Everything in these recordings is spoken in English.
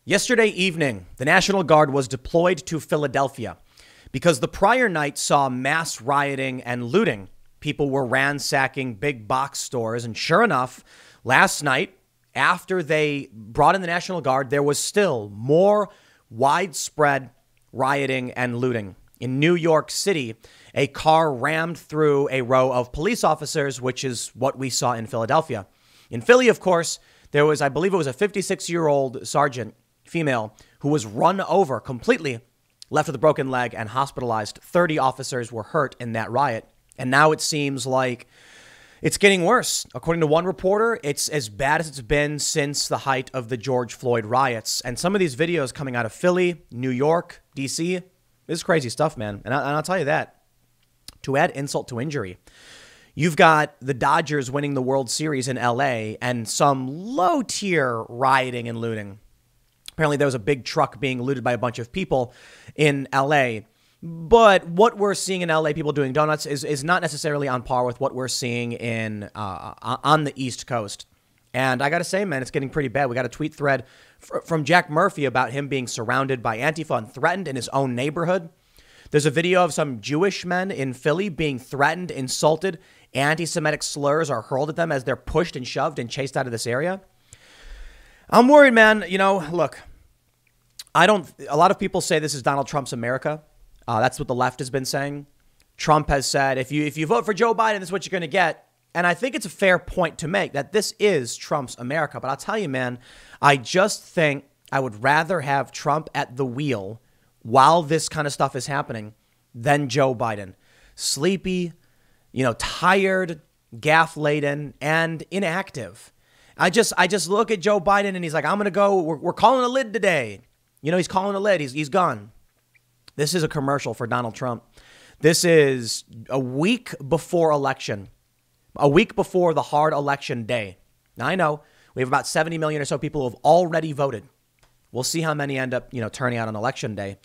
Yesterday evening, the National Guard was deployed to Philadelphia because the prior night saw mass rioting and looting. People were ransacking big box stores. And sure enough, last night, after they brought in the National Guard, there was still more widespread rioting and looting. In New York City, a car rammed through a row of police officers, which is what we saw in Philadelphia. In Philly, of course, there was, I believe it was a 56-year-old sergeant, female, who was run over completely, left with a broken leg and hospitalized. 30 officers were hurt in that riot. And now it seems like it's getting worse. According to one reporter, it's as bad as it's been since the height of the George Floyd riots. And some of these videos coming out of Philly, New York, D.C., this is crazy stuff, man. And I'll tell you that. To add insult to injury, you've got the Dodgers winning the World Series in L.A. and some low-tier rioting and looting. Apparently, there was a big truck being looted by a bunch of people in L.A., but what we're seeing in L.A., people doing donuts, is not necessarily on par with what we're seeing in on the East Coast. And I got to say, man, it's getting pretty bad. We got a tweet thread from Jack Murphy about him being surrounded by Antifa and threatened in his own neighborhood. There's a video of some Jewish men in Philly being threatened, insulted. Anti-Semitic slurs are hurled at them as they're pushed and shoved and chased out of this area. I'm worried, man. You know, look, a lot of people say this is Donald Trump's America. That's what the left has been saying. Trump has said, if you vote for Joe Biden, this is what you're going to get. And I think it's a fair point to make that this is Trump's America. But I'll tell you, man, I just think I would rather have Trump at the wheel while this kind of stuff is happening than Joe Biden. Sleepy, tired, gaffe-laden, and inactive. I just look at Joe Biden and he's like, I'm going to go. We're calling a lid today. He's calling a lid. He's gone. This is a commercial for Donald Trump. This is a week before election, a week before the hard election day. Now, I know we have about 70 million or so people who have already voted. We'll see how many end up, turning out on election day.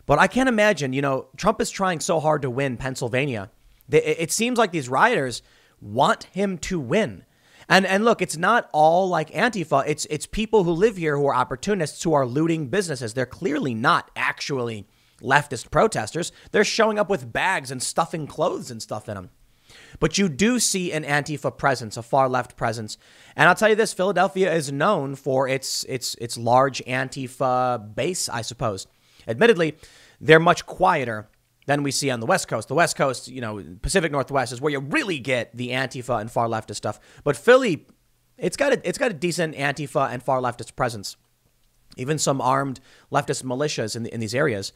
But I can't imagine, Trump is trying so hard to win Pennsylvania. It seems like these rioters want him to win. And look, it's not all like Antifa. It's people who live here who are opportunists who are looting businesses. They're clearly not actually leftist protesters. They're showing up with bags and stuffing clothes and stuff in them. But you do see an Antifa presence, a far left presence. And I'll tell you this, Philadelphia is known for its large Antifa base, I suppose. Admittedly, they're much quieter than we see on the West Coast. The West Coast, Pacific Northwest is where you really get the Antifa and far leftist stuff. But Philly, it's got a decent Antifa and far leftist presence. Even some armed leftist militias in these areas.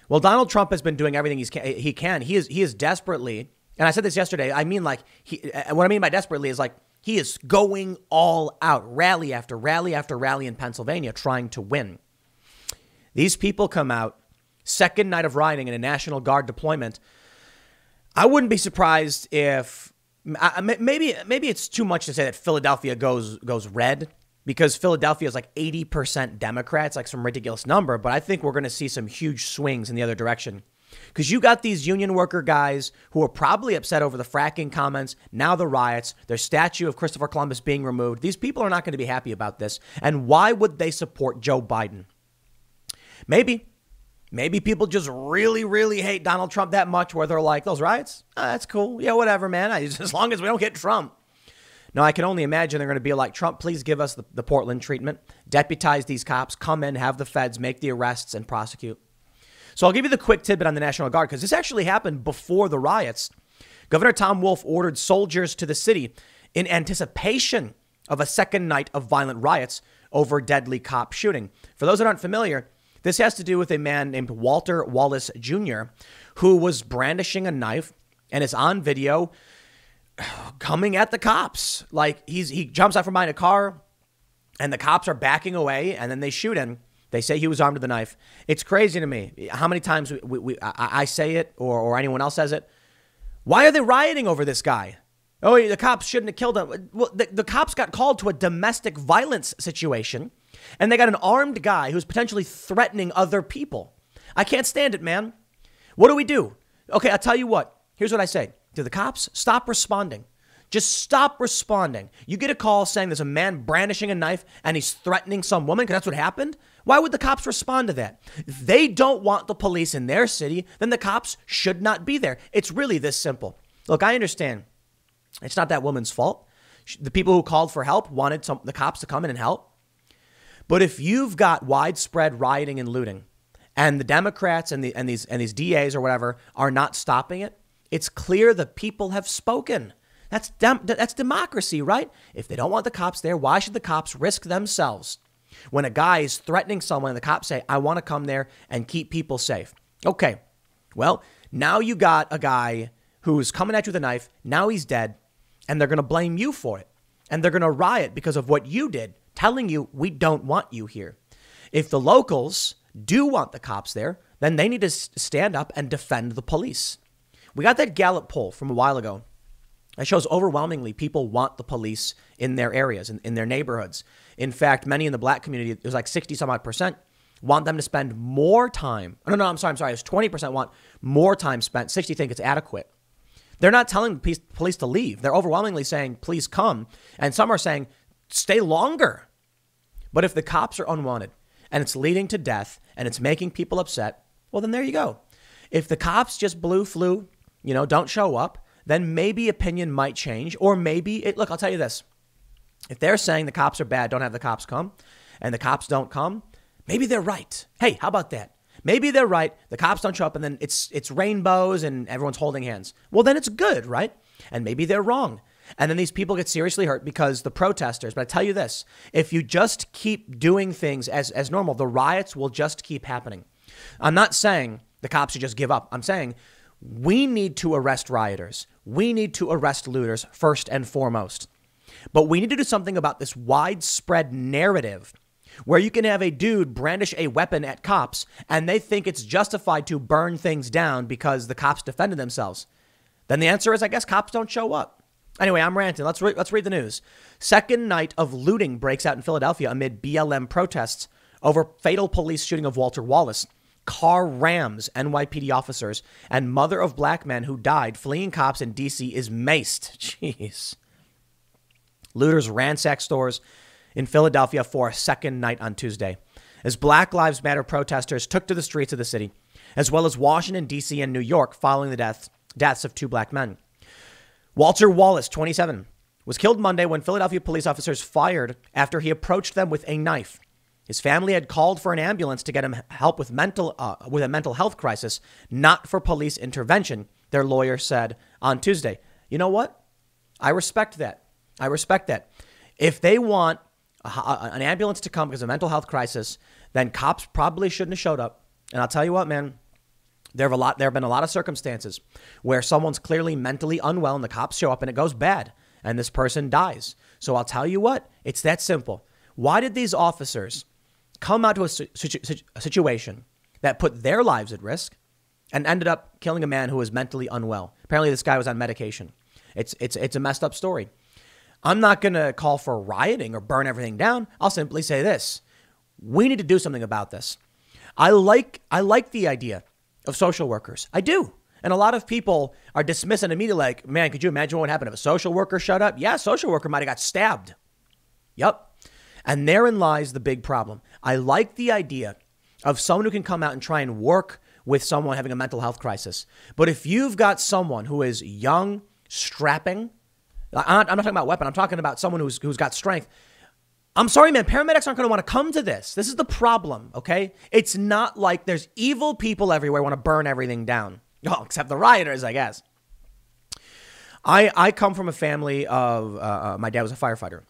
Well, Donald Trump has been doing everything he can. He is desperately, and I said this yesterday, I mean, what I mean by desperately is like he is going all out, rally after rally after rally in Pennsylvania, trying to win. These people come out, second night of rioting in a National Guard deployment. I wouldn't be surprised if maybe it's too much to say that Philadelphia goes red, because Philadelphia is like 80% Democrats, like some ridiculous number. But I think we're going to see some huge swings in the other direction. Because you got these union worker guys who are probably upset over the fracking comments, now the riots, their statue of Christopher Columbus being removed. These people are not going to be happy about this. And why would they support Joe Biden? Maybe people just really, really hate Donald Trump that much where they're like, those riots? Oh, that's cool. Yeah, whatever, man. As long as we don't get Trump. No, I can only imagine they're going to be like, Trump, please give us the Portland treatment. Deputize these cops, come in, have the feds make the arrests and prosecute. So I'll give you the quick tidbit on the National Guard, because this actually happened before the riots. Governor Tom Wolf ordered soldiers to the city in anticipation of a second night of violent riots over deadly cop shooting. For those that aren't familiar, this has to do with a man named Walter Wallace Jr., who was brandishing a knife and is on video coming at the cops. Like he jumps out from behind a car and the cops are backing away and then they shoot him. They say he was armed with a knife. It's crazy to me how many times I say it or anyone else says it. Why are they rioting over this guy? Oh, the cops shouldn't have killed him. Well, the cops got called to a domestic violence situation and they got an armed guy who's potentially threatening other people. I can't stand it, man. What do we do? Okay, I'll tell you what. Here's what I say. To the cops, stop responding. Just stop responding. You get a call saying there's a man brandishing a knife and he's threatening some woman because that's what happened. Why would the cops respond to that? If they don't want the police in their city, then the cops should not be there. It's really this simple. Look, I understand. It's not that woman's fault. The people who called for help wanted the cops to come in and help. But if you've got widespread rioting and looting, and the Democrats and these DAs or whatever are not stopping it, it's clear the people have spoken. That's democracy, right? If they don't want the cops there, why should the cops risk themselves? When a guy is threatening someone and the cops say, I want to come there and keep people safe. Okay, well, now you got a guy who's coming at you with a knife. Now he's dead, and they're going to blame you for it. And they're going to riot because of what you did, telling you we don't want you here. If the locals do want the cops there, then they need to stand up and defend the police. We got that Gallup poll from a while ago. It shows overwhelmingly people want the police in their areas, in their neighborhoods. In fact, many in the black community, it was like 60 some odd percent, want them to spend more time. No, I'm sorry. It was 20% want more time spent. 60 think it's adequate. They're not telling the police to leave. They're overwhelmingly saying, please come. And some are saying, stay longer. But if the cops are unwanted and it's leading to death and it's making people upset, well, then there you go. If the cops just flew, don't show up, then maybe opinion might change, or maybe look, I'll tell you this. If they're saying the cops are bad, don't have the cops come, and the cops don't come, maybe they're right. Hey, how about that? Maybe they're right. The cops don't show up and then it's rainbows and everyone's holding hands. Well, then it's good, right? And maybe they're wrong. And then these people get seriously hurt because the protesters, but I tell you this, if you just keep doing things as normal, the riots will just keep happening. I'm not saying the cops should just give up. I'm saying we need to arrest rioters. We need to arrest looters first and foremost. But we need to do something about this widespread narrative where you can have a dude brandish a weapon at cops and they think it's justified to burn things down because the cops defended themselves. Then the answer is, I guess, cops don't show up. Anyway, I'm ranting. Let's read the news. Second night of looting breaks out in Philadelphia amid BLM protests over fatal police shooting of Walter Wallace. Car rams NYPD officers, and mother of black men who died fleeing cops in D.C. is maced. Jeez. Looters ransacked stores in Philadelphia for a second night on Tuesday, as Black Lives Matter protesters took to the streets of the city, as well as Washington, D.C. and New York following the deaths of two black men. Walter Wallace, 27, was killed Monday when Philadelphia police officers fired after he approached them with a knife. His family had called for an ambulance to get him help with a mental health crisis, not for police intervention, their lawyer said on Tuesday. You know what? I respect that. If they want an ambulance to come because of a mental health crisis, then cops probably shouldn't have showed up. And I'll tell you what, man, there have been a lot of circumstances where someone's clearly mentally unwell and the cops show up and it goes bad and this person dies. So I'll tell you what, it's that simple. Why did these officers come out to a situation that put their lives at risk and ended up killing a man who was mentally unwell? Apparently this guy was on medication. It's a messed up story. I'm not going to call for rioting or burn everything down. I'll simply say this. We need to do something about this. I like the idea of social workers. I do. And a lot of people are dismissing immediately like, man, could you imagine what would happen if a social worker showed up? Yeah, a social worker might have got stabbed. Yep. And therein lies the big problem. I like the idea of someone who can come out and try and work with someone having a mental health crisis. But if you've got someone who is young, strapping, I'm not talking about weapon. I'm talking about someone who's got strength. I'm sorry, man. Paramedics aren't going to want to come to this. This is the problem, okay? It's not like there's evil people everywhere who want to burn everything down. Oh, except the rioters, I guess. I come from a family of, my dad was a firefighter.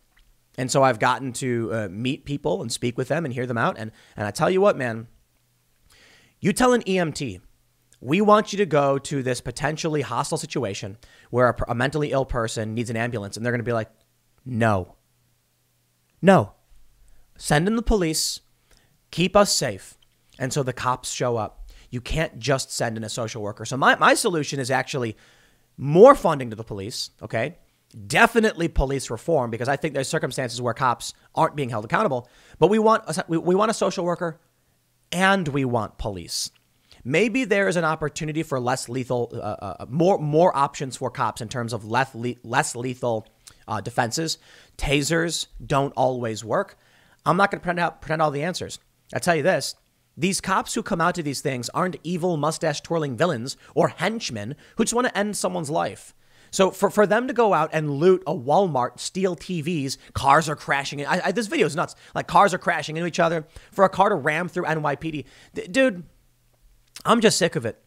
And so I've gotten to meet people and speak with them and hear them out. And I tell you what, man, you tell an EMT, we want you to go to this potentially hostile situation where a mentally ill person needs an ambulance. And they're going to be like, no, send in the police, keep us safe. And so the cops show up. You can't just send in a social worker. So my solution is actually more funding to the police. Okay. Definitely police reform, because I think there's circumstances where cops aren't being held accountable, but we want a social worker and we want police. Maybe there is an opportunity for less lethal, more options for cops in terms of less lethal defenses. Tasers don't always work. I'm not going to pretend all the answers. I tell you this, these cops who come out to these things aren't evil mustache twirling villains or henchmen who just want to end someone's life. So for them to go out and loot a Walmart, steal TVs, cars are crashing. This video is nuts. Like cars are crashing into each other for a car to ram through NYPD. Dude, I'm just sick of it.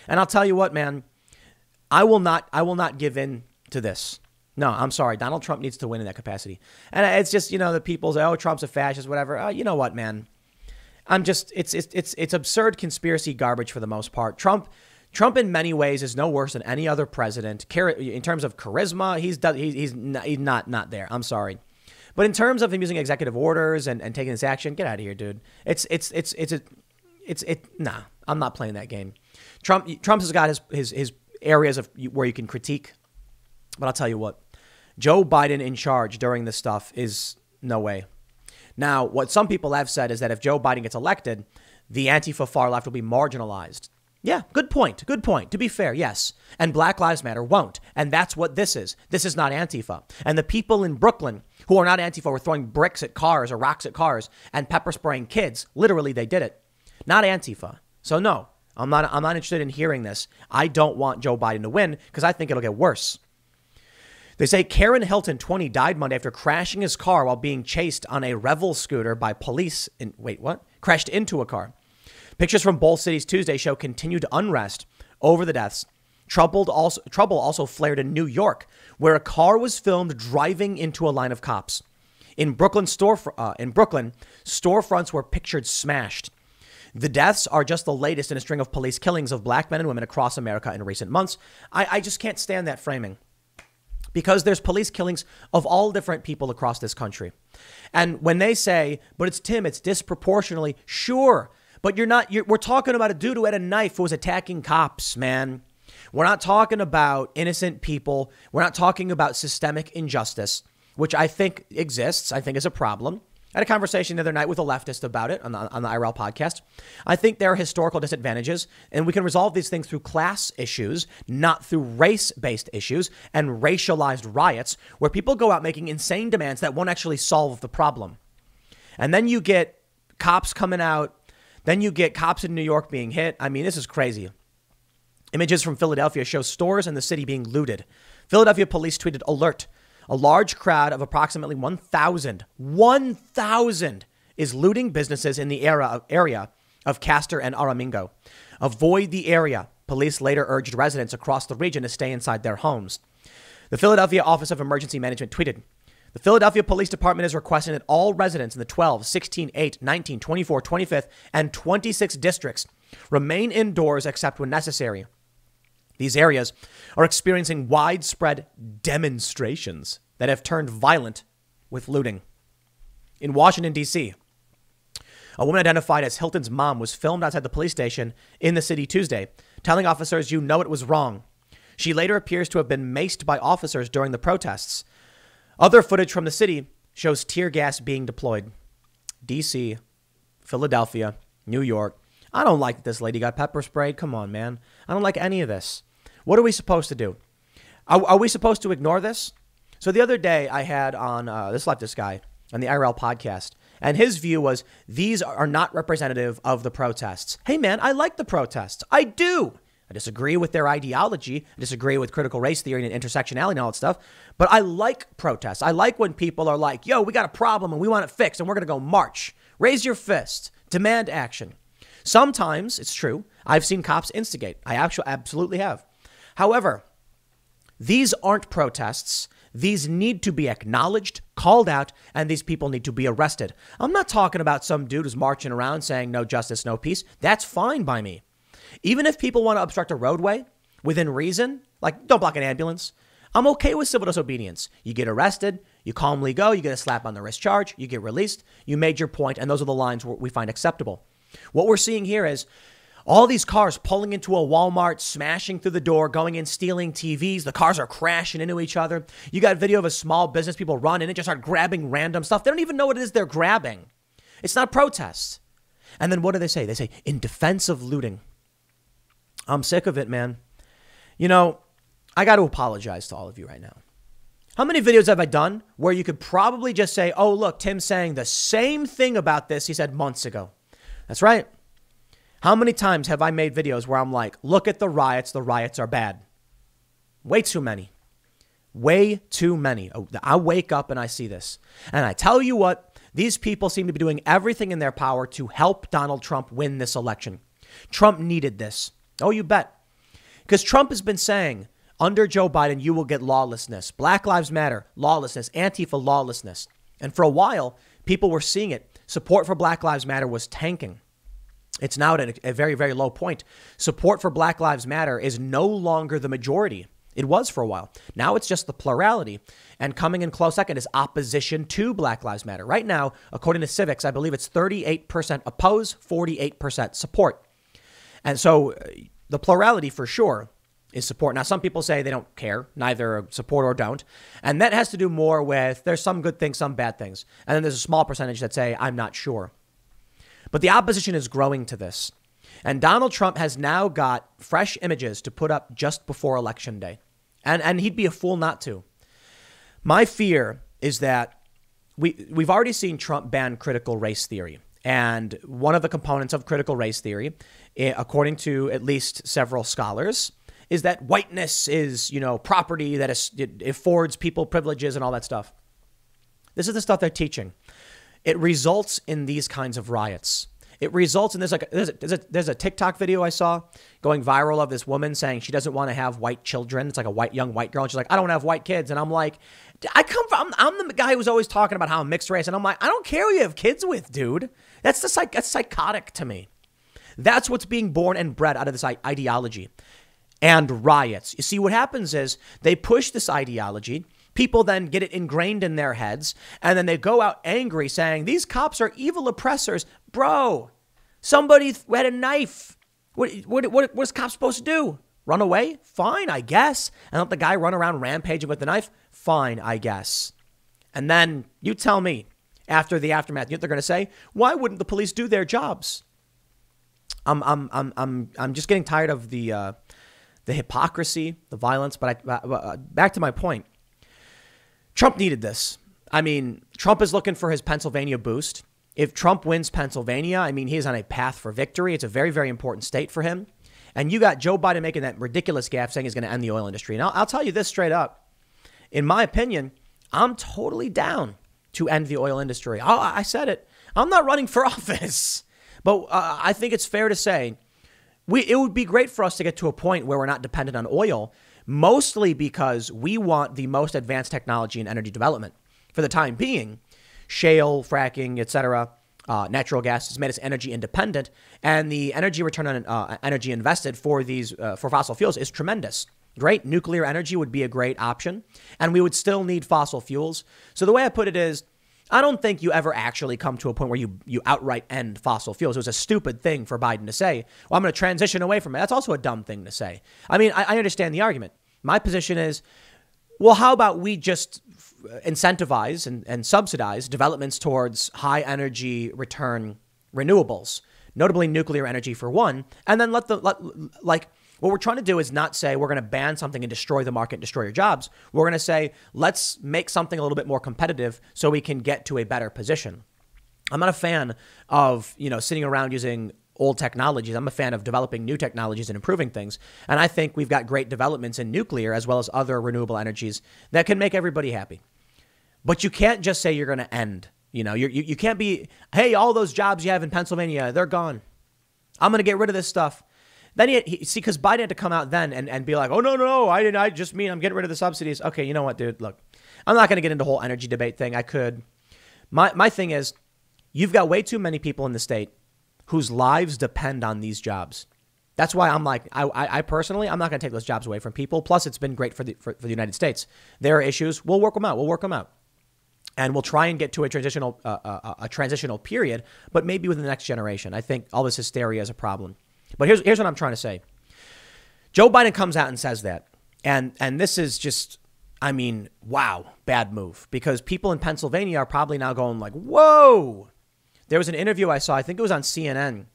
And I'll tell you what, man, I will not give in to this. No, I'm sorry. Donald Trump needs to win in that capacity. And it's just, the people say, oh, Trump's a fascist, whatever. You know what, man? It's absurd conspiracy garbage for the most part. Trump in many ways is no worse than any other president. In terms of charisma, he's not there. I'm sorry. But in terms of him using executive orders and taking this action, get out of here, dude. Nah, I'm not playing that game. Trump has got his areas of where you can critique. But I'll tell you what, Joe Biden in charge during this stuff is no way. Now, what some people have said is that if Joe Biden gets elected, the Antifa far left will be marginalized. Yeah, good point. Good point. To be fair, yes. And Black Lives Matter won't. And that's what this is. This is not Antifa. And the people in Brooklyn who are not Antifa were throwing bricks at cars or rocks at cars and pepper spraying kids. Literally, they did it. Not Antifa. So no, I'm not interested in hearing this. I don't want Joe Biden to win because I think it'll get worse. They say Karen Hilton, 20, died Monday after crashing his car while being chased on a Revel scooter by police. Crashed into a car. Pictures from both cities Tuesday show continued unrest over the deaths. Trouble also flared in New York, where a car was filmed driving into a line of cops. In Brooklyn, storefronts were pictured smashed. The deaths are just the latest in a string of police killings of black men and women across America in recent months. I just can't stand that framing. Because there's police killings of all different people across this country. And when they say, but it's disproportionately, sure. But we're talking about a dude who had a knife who was attacking cops, man. We're not talking about innocent people. We're not talking about systemic injustice, which I think exists. I think is a problem. I had a conversation the other night with a leftist about it on the IRL podcast. I think there are historical disadvantages, and we can resolve these things through class issues, not through race-based issues and racialized riots where people go out making insane demands that won't actually solve the problem. And then you get cops coming out. Then you get cops in New York being hit. I mean, this is crazy. Images from Philadelphia show stores in the city being looted. Philadelphia police tweeted, "Alert. A large crowd of approximately 1,000 is looting businesses in the area of Castor and Aramingo. Avoid the area." Police later urged residents across the region to stay inside their homes. The Philadelphia Office of Emergency Management tweeted, "The Philadelphia Police Department is requesting that all residents in the 12, 16, 8, 19, 24, 25th, and 26 districts remain indoors except when necessary. These areas are experiencing widespread demonstrations that have turned violent with looting." In Washington, D.C., a woman identified as Hilton's mom was filmed outside the police station in the city Tuesday, telling officers, "You know it was wrong." She later appears to have been maced by officers during the protests. Other footage from the city shows tear gas being deployed. D.C., Philadelphia, New York. I don't like that this lady got pepper sprayed. Come on, man. I don't like any of this. What are we supposed to do? Are we supposed to ignore this? So the other day I had on this leftist guy on the IRL podcast, and his view was these are not representative of the protests. Hey, man, I like the protests. I do. I disagree with their ideology. I disagree with critical race theory and intersectionality and all that stuff. But I like protests. I like when people are like, yo, we got a problem and we want it fixed and we're going to go march. Raise your fist. Demand action. Sometimes, it's true, I've seen cops instigate. I absolutely have. However, these aren't protests. These need to be acknowledged, called out, and these people need to be arrested. I'm not talking about some dude who's marching around saying no justice, no peace. That's fine by me. Even if people want to obstruct a roadway within reason, like don't block an ambulance, I'm okay with civil disobedience. You get arrested, you calmly go, you get a slap on the wrist charge, you get released, you made your point, and those are the lines we find acceptable. What we're seeing here is all these cars pulling into a Walmart, smashing through the door, going in, stealing TVs. The cars are crashing into each other. You got video of a small business, people run in and just start grabbing random stuff. They don't even know what it is they're grabbing. It's not protests. And then what do? They say, in defense of looting. I'm sick of it, man. You know, I got to apologize to all of you right now. How many videos have I done where you could probably just say, oh, look, Tim's saying the same thing about this he said months ago. That's right. How many times have I made videos where I'm like, look at the riots are bad? Way too many. Way too many. I wake up and I see this. And I tell you what, these people seem to be doing everything in their power to help Donald Trump win this election. Trump needed this. Oh, you bet. Because Trump has been saying, under Joe Biden, you will get lawlessness. Black Lives Matter, lawlessness, Antifa lawlessness. And for a while, people were seeing it. Support for Black Lives Matter was tanking. It's now at a very, very low point. Support for Black Lives Matter is no longer the majority. It was for a while. Now it's just the plurality. And coming in close second is opposition to Black Lives Matter. Right now, according to Civics, I believe it's 38% oppose, 48% support. And so the plurality for sure is support. Now, some people say they don't care, neither support or don't. And that has to do more with there's some good things, some bad things. And then there's a small percentage that say, I'm not sure. But the opposition is growing to this. And Donald Trump has now got fresh images to put up just before Election Day. And he'd be a fool not to. My fear is that we've already seen Trump ban critical race theory. And one of the components of critical race theory, according to at least several scholars, is that whiteness is, property that it affords people privileges and all that stuff. This is the stuff they're teaching. It results in these kinds of riots. It results in there's a TikTok video I saw going viral of this woman saying she doesn't want to have white children. It's like a young white girl. And she's like, I don't want to have white kids. And I'm like, I'm the guy who was always talking about how I'm mixed race. And I'm like, I don't care who you have kids with, dude. That's psychotic to me. That's what's being born and bred out of this ideology and riots. You see, what happens is they push this ideology. People then get it ingrained in their heads, and then they go out angry saying, these cops are evil oppressors. Bro, somebody had a knife. What's cops supposed to do? Run away? Fine, I guess. And let the guy run around rampaging with the knife? Fine, I guess. And then you tell me, after the aftermath, you know what they're going to say? Why wouldn't the police do their jobs? I'm just getting tired of the hypocrisy, the violence. But back to my point. Trump needed this. I mean, Trump is looking for his Pennsylvania boost. If Trump wins Pennsylvania, I mean, he is on a path for victory. It's a very, very important state for him. And you got Joe Biden making that ridiculous gaffe saying he's going to end the oil industry. And I'll tell you this straight up. In my opinion, I'm totally down to end the oil industry. I said it. I'm not running for office. But I think it's fair to say it would be great for us to get to a point where we're not dependent on oil, mostly because we want the most advanced technology in energy development. For the time being, shale, fracking, etc., natural gas has made us energy independent, and the energy return on energy invested for fossil fuels is tremendous. Great. Nuclear energy would be a great option, and we would still need fossil fuels. So the way I put it is, I don't think you ever actually come to a point where you outright end fossil fuels. It was a stupid thing for Biden to say, well, I'm going to transition away from it. That's also a dumb thing to say. I mean, I understand the argument. My position is, well, how about we just incentivize and subsidize developments towards high energy return renewables, notably nuclear energy for one, and then what we're trying to do is not say we're going to ban something and destroy the market and destroy your jobs. We're going to say, let's make something a little bit more competitive so we can get to a better position. I'm not a fan of, sitting around using old technologies. I'm a fan of developing new technologies and improving things. And I think we've got great developments in nuclear as well as other renewable energies that can make everybody happy. But you can't just say you're going to end. You can't be, hey, all those jobs you have in Pennsylvania, they're gone. I'm going to get rid of this stuff. Then because Biden had to come out then and be like, oh, no, I didn't. I just mean I'm getting rid of the subsidies. Okay, you know what, dude? Look, I'm not going to get into the whole energy debate thing. I could. My thing is, you've got way too many people in the state whose lives depend on these jobs. That's why I'm like, I personally, I'm not going to take those jobs away from people. Plus, it's been great for the United States. There are issues. We'll work them out. And we'll try and get to a transitional period, but maybe within the next generation. I think all this hysteria is a problem. But here's what I'm trying to say. Joe Biden comes out and says that. And this is just, wow, bad move. Because people in Pennsylvania are probably now going like, whoa. There was an interview I saw, I think it was on CNN,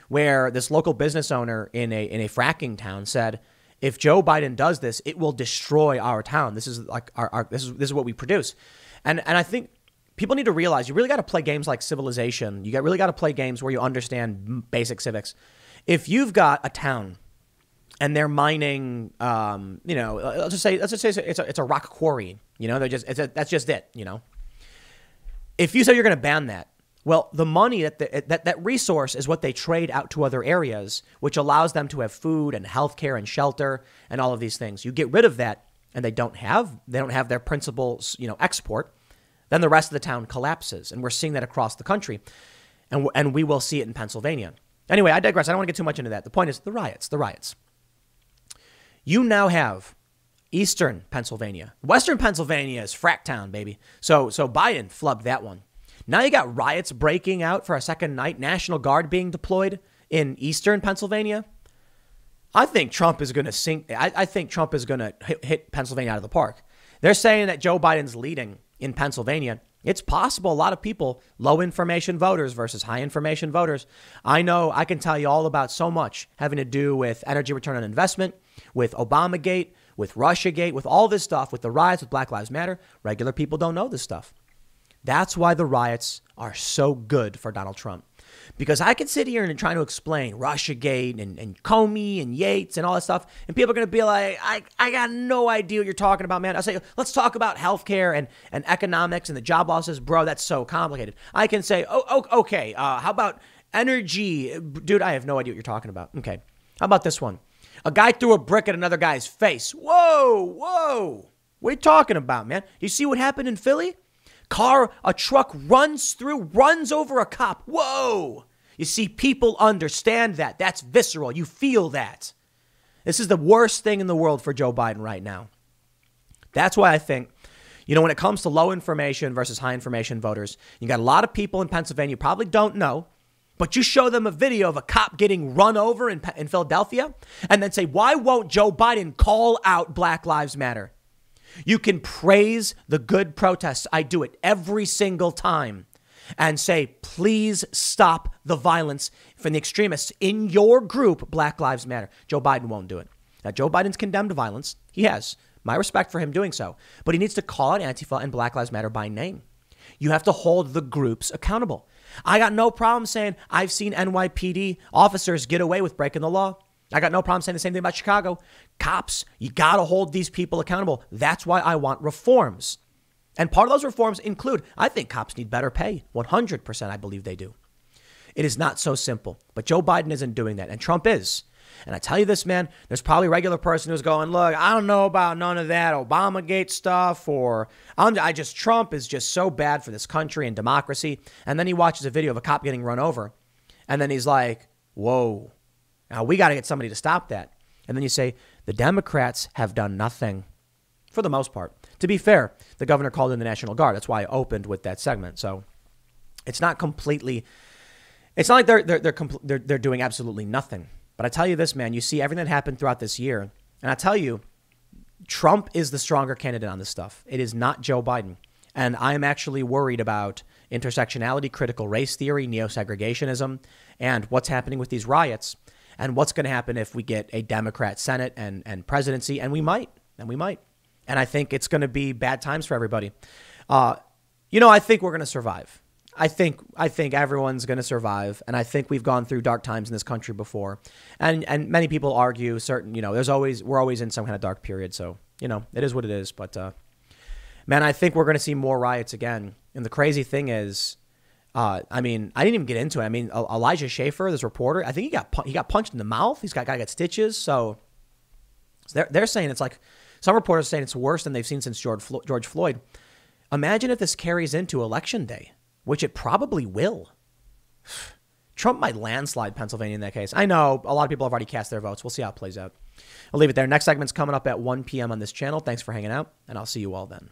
where this local business owner in a fracking town said, if Joe Biden does this, it will destroy our town. This is like this is what we produce. And I think people need to realize you really got to play games like Civilization. Really got to play games where you understand basic civics. If you've got a town and they're mining, let's just say it's a rock quarry. That's just it. If you say you're going to ban that, well, the money that resource is what they trade out to other areas, which allows them to have food and healthcare and shelter and all of these things. You get rid of that, and they don't have their principal, export. Then the rest of the town collapses, and we're seeing that across the country, and we will see it in Pennsylvania. Anyway, I digress. I don't want to get too much into that. The point is the riots. You now have Eastern Pennsylvania. Western Pennsylvania is frack town, baby. So Biden flubbed that one. Now you got riots breaking out for a second night, National Guard being deployed in Eastern Pennsylvania. I think Trump is going to sink. I think Trump is going to hit Pennsylvania out of the park. They're saying that Joe Biden's leading in Pennsylvania. It's possible a lot of people, low information voters versus high information voters. I know I can tell you all about so much having to do with energy return on investment, with Obamagate, with Russiagate, with all this stuff, with the riots, with Black Lives Matter. Regular people don't know this stuff. That's why the riots are so good for Donald Trump. Because I can sit here and try to explain Russiagate and Comey and Yates and all that stuff, and people are going to be like, I got no idea what you're talking about, man. I say, let's talk about healthcare and economics and the job losses. Bro, that's so complicated. I can say, okay, how about energy? Dude, I have no idea what you're talking about. Okay, how about this one? A guy threw a brick at another guy's face. Whoa. What are you talking about, man? You see what happened in Philly? A truck runs over a cop. Whoa. You see, people understand that. That's visceral. You feel that. This is the worst thing in the world for Joe Biden right now. That's why I think, when it comes to low information versus high information voters, you got a lot of people in Pennsylvania you probably don't know, but you show them a video of a cop getting run over in Philadelphia and then say, why won't Joe Biden call out Black Lives Matter? You can praise the good protests. I do it every single time and say, please stop the violence from the extremists in your group, Black Lives Matter. Joe Biden won't do it. Now, Joe Biden's condemned violence. He has. My respect for him doing so. But he needs to call out Antifa and Black Lives Matter by name. You have to hold the groups accountable. I got no problem saying I've seen NYPD officers get away with breaking the law. I got no problem saying the same thing about Chicago. Cops, you got to hold these people accountable. That's why I want reforms. And part of those reforms include, I think cops need better pay. 100%, I believe they do. It is not so simple. But Joe Biden isn't doing that. And Trump is. And I tell you this, man, there's probably a regular person who's going, look, I don't know about none of that Obamagate stuff, or Trump is just so bad for this country and democracy. And then he watches a video of a cop getting run over. And then he's like, whoa. Now, we got to get somebody to stop that. And then you say, the Democrats have done nothing for the most part. To be fair, the governor called in the National Guard. That's why I opened with that segment. So it's not like they're doing absolutely nothing. But I tell you this, man, you see everything that happened throughout this year. And I tell you, Trump is the stronger candidate on this stuff. It is not Joe Biden. And I am actually worried about intersectionality, critical race theory, neo-segregationism, and what's happening with these riots. And what's going to happen if we get a Democrat Senate and presidency, and we might. And I think it's going to be bad times for everybody. I think we're going to survive. I think everyone's going to survive, and I think we've gone through dark times in this country before. And many people argue we're always in some kind of dark period. So it is what it is. But man, I think we're going to see more riots again. And the crazy thing is, I didn't even get into it. Elijah Schaffer, this reporter, I think he got punched in the mouth. He's got stitches. So they're saying it's like, some reporters are saying it's worse than they've seen since George Floyd. Imagine if this carries into Election Day, which it probably will. Trump might landslide Pennsylvania in that case. I know a lot of people have already cast their votes. We'll see how it plays out. I'll leave it there. Next segment's coming up at 1 p.m. on this channel. Thanks for hanging out, and I'll see you all then.